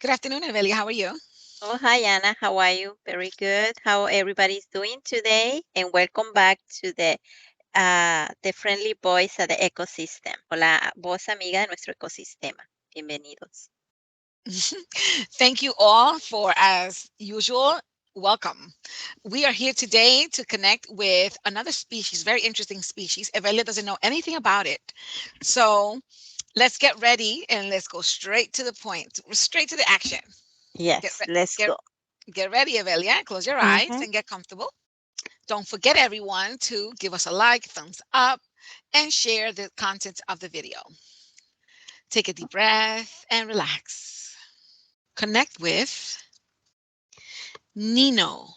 Good afternoon, Evelia. How are you? Oh, hi, Anna. How are you? Very good. How everybody's doing today? And welcome back to the friendly voice of the ecosystem. Hola, voz amiga de nuestro ecosistema. Bienvenidos. Thank you all for, as usual, welcome. We are here today to connect with another species, very interesting species. Evelia doesn't know anything about it. So let's get ready and let's go straight to the point, straight to the action. Get, Yes, re- let's get, go. get ready, Evelia. Close your eyes Mm-hmm. and get comfortable. Don't forget, everyone, to give us a like, thumbs up, and share the content of the video. Take a deep breath and relax. Connect with Neeno,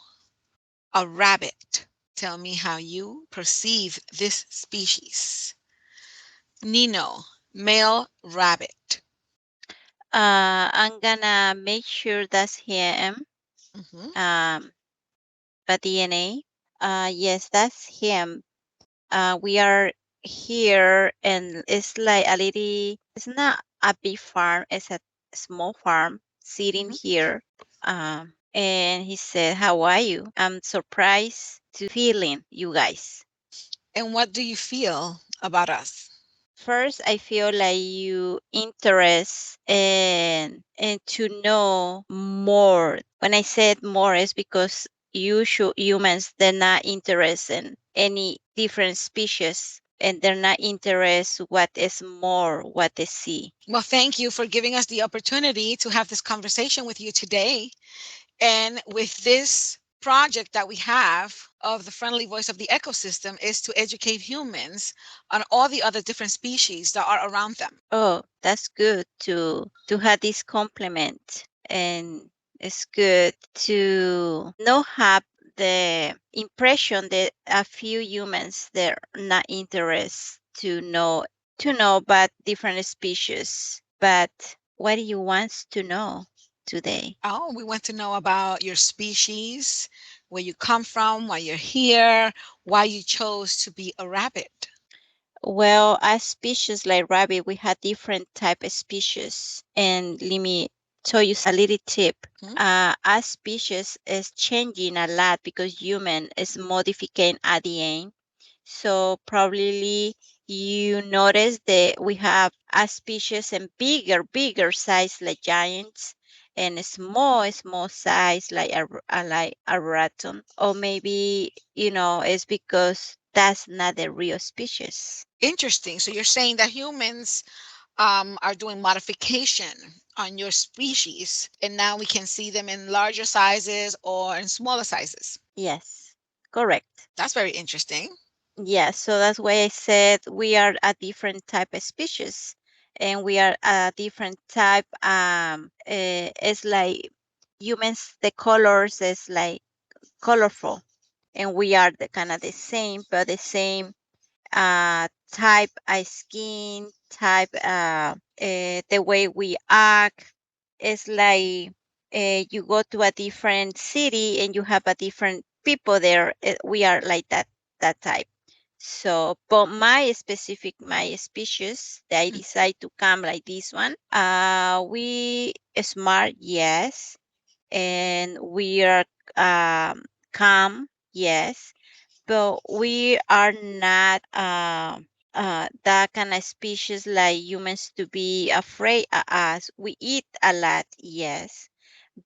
a rabbit. Tell me how you perceive this species. Neeno, male rabbit. I'm gonna make sure that's him. Mhm. Um, but DNA. Yes, that's him. We are here, and it's like a little. It's not a big farm. It's a small farm sitting Mhm. here. And he said, "How are you? I'm surprised to feeling you guys. And what do you feel about us? First, I feel like you interest and to know more. When I said more, is because usual humans they're not interested in any different species and they're not interested what is more what they see. Well, thank you for giving us the opportunity to have this conversation with you today. And with this project that we have of the friendly voice of the ecosystem is to educate humans on all the other different species that are around them. Oh, that's good to have this compliment, and it's good to not have the impression that a few humans they're not interested to know about different species. But what do you want to know today? Oh, we want to know about your species, where you come from, why you're here, why you chose to be a rabbit. Well, as species like rabbit, we have different type of species. And let me tell you a little tip. Hmm? Our species is changing a lot because human is modifying at the end. So probably you notice that we have a species and bigger size like giants and a small size like a raton. Or maybe, it's because that's not the real species. Interesting. So you're saying that humans are doing modification on your species, and now we can see them in larger sizes or in smaller sizes. Yes, correct. That's very interesting. Yes, so that's why I said we are a different type of species and we are a different type it's like humans the colors is like colorful and we are the kind of the same but the same type of skin type the way we act is like you go to a different city and you have a different people there we are like that type. So, but my species, that I Mm. decide to come like this one. We smart, yes, and we are calm, yes, but we are not that kind of species like humans to be afraid of us. We eat a lot, yes,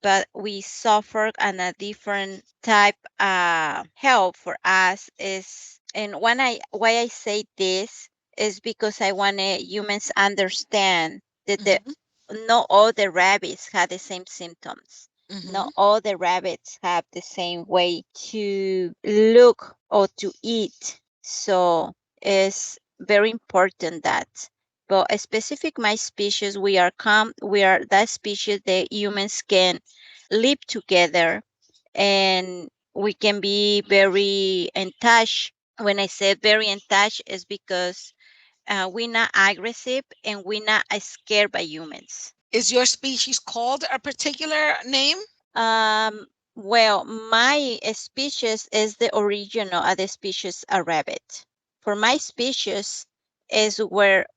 but we suffer on a different type help for us is and when I why I say this is because I want humans understand that Mhm. not all the rabbits have the same symptoms. Mhm. Not all the rabbits have the same way to look or to eat. So it's very important that but a specific my species we are that species that humans can live together and we can be very in touch. When I say very in touch is because we're not aggressive and we're not scared by humans. Is your species called a particular name? Well, my species is the original of the species a rabbit. For my species is where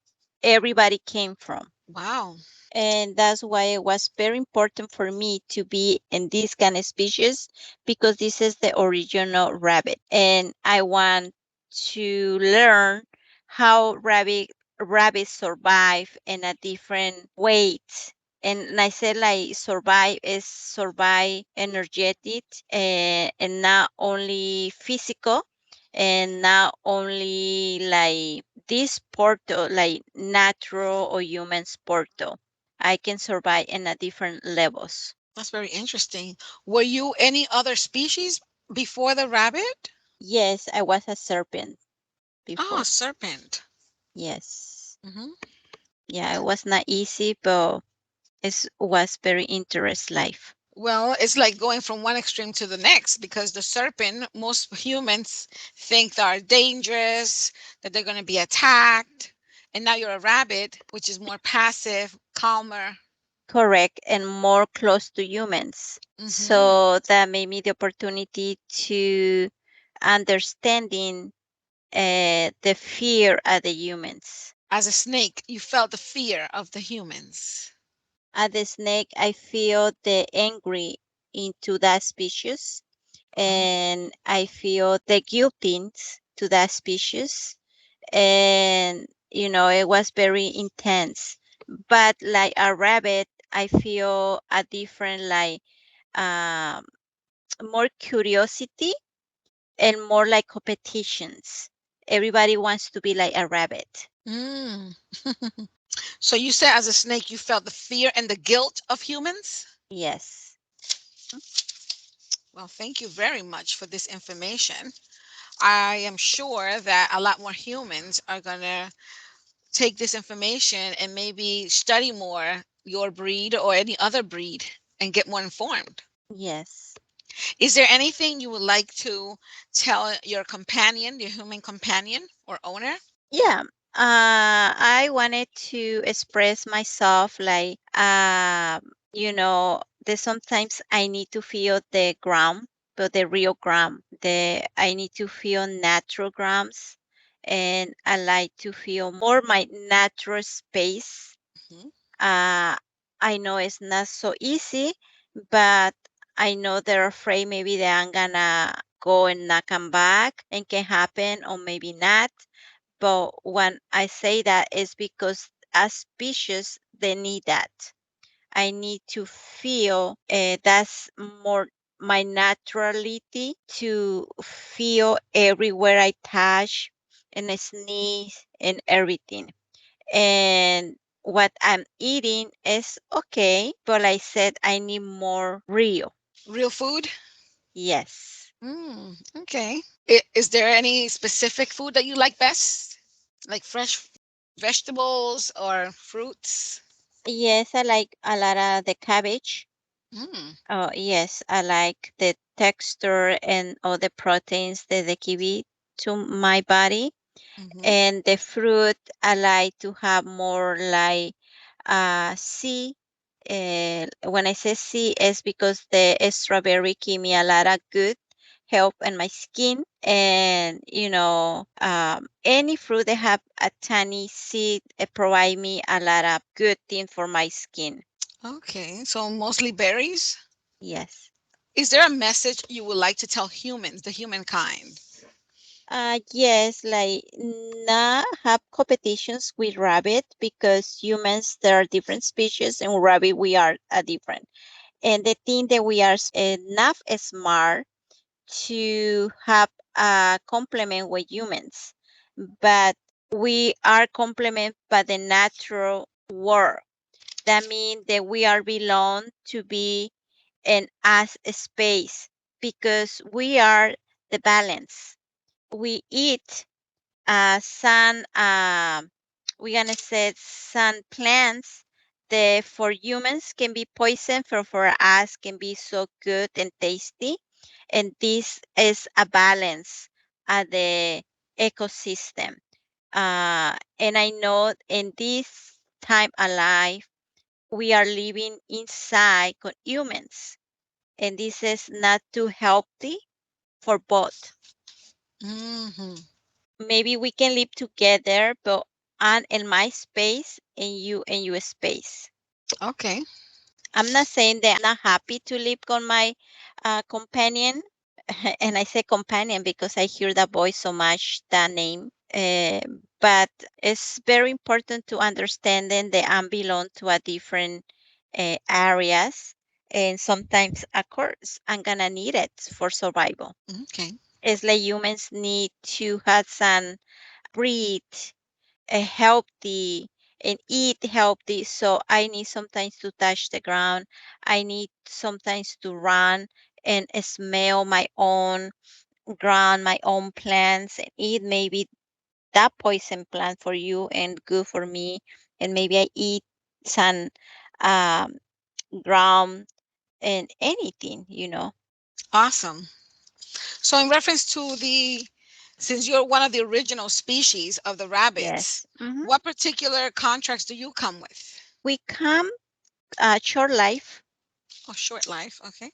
everybody came from. Wow. And that's why it was very important for me to be in this kind of species because this is the original rabbit. And I want to learn how rabbits survive in a different weight. And I said like survive is survive energetic and not only physical and not only like this portal, like natural or human's portal. I can survive in a different levels. That's very interesting. Were you any other species before the rabbit? Yes, I was a serpent Oh, before. serpent. Yes. Hmm. Yeah, it was not easy, but it was very interesting life. Well, it's like going from one extreme to the next because the serpent, most humans think they are dangerous, that they're going to be attacked. And now you're a rabbit, which is more passive, calmer. Correct, and more close to humans. Hmm. So that made me the opportunity to understanding the fear of the humans. As a snake, you felt the fear of the humans. As the snake, I feel the angry into that species, Oh. and I feel the guilty to that species. And it was very intense. But like a rabbit, I feel a different like um, more curiosity and more like competitions. Everybody wants to be like a rabbit. Mm. So you said as a snake, you felt the fear and the guilt of humans? Yes. Well, thank you very much for this information. I am sure that a lot more humans are going to take this information and maybe study more your breed or any other breed and get more informed. Yes. Is there anything you would like to tell your companion, your human companion or owner? Yeah. I wanted to express myself like, that sometimes I need to feel the ground, but the real ground. I need to feel natural grounds, and I like to feel more my natural space. Mhm. Uh, I know it's not so easy, but I know they're afraid maybe that I'm gonna go and not come back and can happen or maybe not. But when I say that, it's because as species, they need that. I need to feel that's more my naturality to feel everywhere I touch and I sneeze and everything. And what I'm eating is okay, but I said I need more real. Real food? Yes. Okay. Is there any specific food that you like best? Like fresh vegetables or fruits? Yes, I like a lot of the cabbage. Mm. Oh, yes, I like the texture and all the proteins that they give it to my body. Hmm. And the fruit, I like to have more like C. When I say C, it's because the strawberry give me a lot of good help in my skin. And, any fruit that have a tiny seed, it provide me a lot of good thing for my skin. Okay, so mostly berries. Yes. Is there a message you would like to tell humans, the humankind? Yes, like not have competitions with rabbit because humans there are different species and rabbit we are different. And the thing that we are enough smart to have a complement with humans, but we are complement by the natural world. That means that we are belong to be in us space because we are the balance. We eat sun we're gonna say sun plants that for humans can be poison for us can be so good and tasty, and this is a balance of the ecosystem. And I know in this time alive we are living inside humans, and this is not too healthy for both. Hmm. Maybe we can live together, but I'm in my space and you in your space. Okay. I'm not saying that I'm not happy to live on my companion. And I say companion because I hear that voice so much, that name. But it's very important to understand then that I belong to a different areas. And sometimes, of course, I'm going to need it for survival. Okay. It's like humans need to have some breathe healthy and eat healthy. So I need sometimes to touch the ground. I need sometimes to run and smell my own ground, my own plants, and eat maybe that poison plant for you and good for me. And maybe I eat some um, ground and anything. Awesome. So, in reference to since you're one of the original species of the rabbits, Yes. Hmm. what particular contracts do you come with? We come short life, Oh, short life. Okay.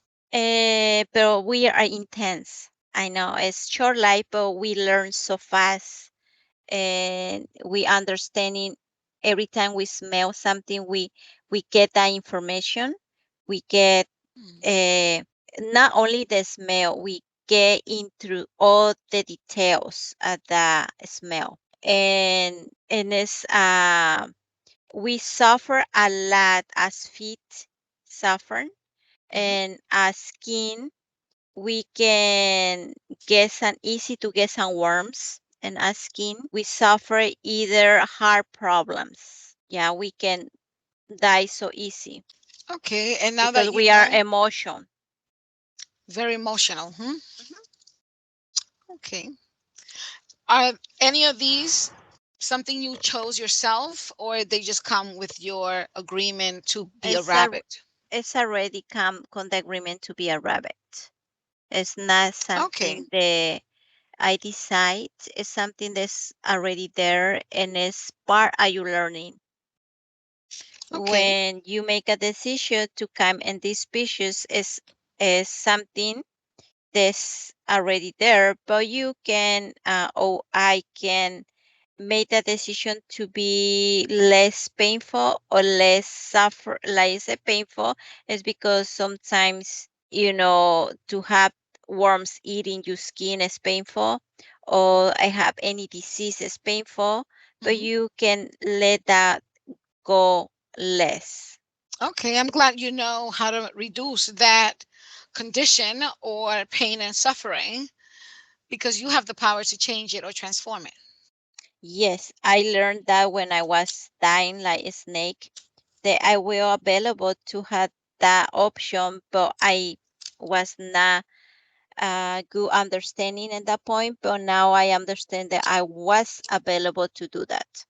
but we are intense. I know it's short life, but we learn so fast, and we understanding every time we smell something, we get that information. We get Mm. uh, not only the smell, we get into all the details of the smell, and it's we suffer a lot as feet suffer, Mhm. and as skin we can get some easy to get some worms, and as skin we suffer either heart problems. Yeah, we can die so easy Okay. And now because that you we are know, emotion. very emotional. Hmm? Mhm. Okay. Are any of these something you chose yourself, or they just come with your agreement to be a it's a rabbit? it's already come con the agreement to be a rabbit. It's not Okay. something that I decide. It's something that's already there, and it's part of your learning. Okay. When you make a decision to come in this species, is something that's already there, but you can or I can make the decision to be less painful or less suffer. Like I say painful is because sometimes to have worms eating your skin is painful, or I have any disease is painful, but Hmm. you can let that go less. Okay. I'm glad you know how to reduce that condition or pain and suffering because you have the power to change it or transform it. Yes, I learned that when I was dying like a snake, that I will available to have that option, but I was not good understanding at that point. But now I understand that I was available to do that.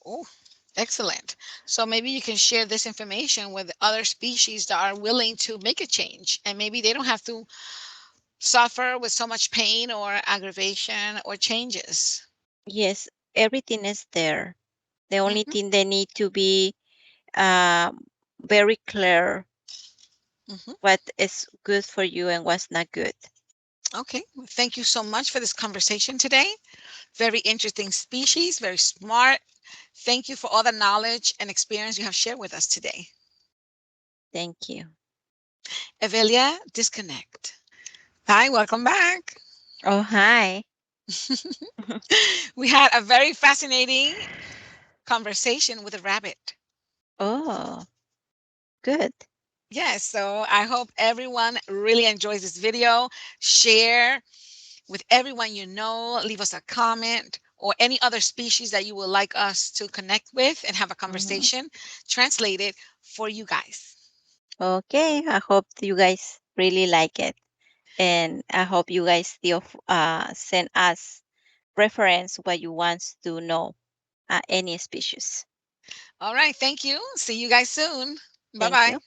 Oh, excellent. So maybe you can share this information with other species that are willing to make a change and maybe they don't have to suffer with so much pain or aggravation or changes. Yes, everything is there. The only Hmm. thing they need to be um, very clear Hmm. what is good for you and what's not good. Okay. Well, thank you so much for this conversation today. Very interesting species, very smart. Thank you for all the knowledge and experience you have shared with us today. Thank you. Evelia, disconnect. Hi, welcome back. Oh, hi. We had a very fascinating conversation with a rabbit. Oh, good. Yes, so I hope everyone really enjoys this video. Share with everyone you know. Leave us a comment or any other species that you would like us to connect with and have a Mhm. conversation translated for you guys. Okay, I hope you guys really like it. And I hope you guys still send us reference what you want to know any species. All right, thank you. See you guys soon. Bye Thank bye. you.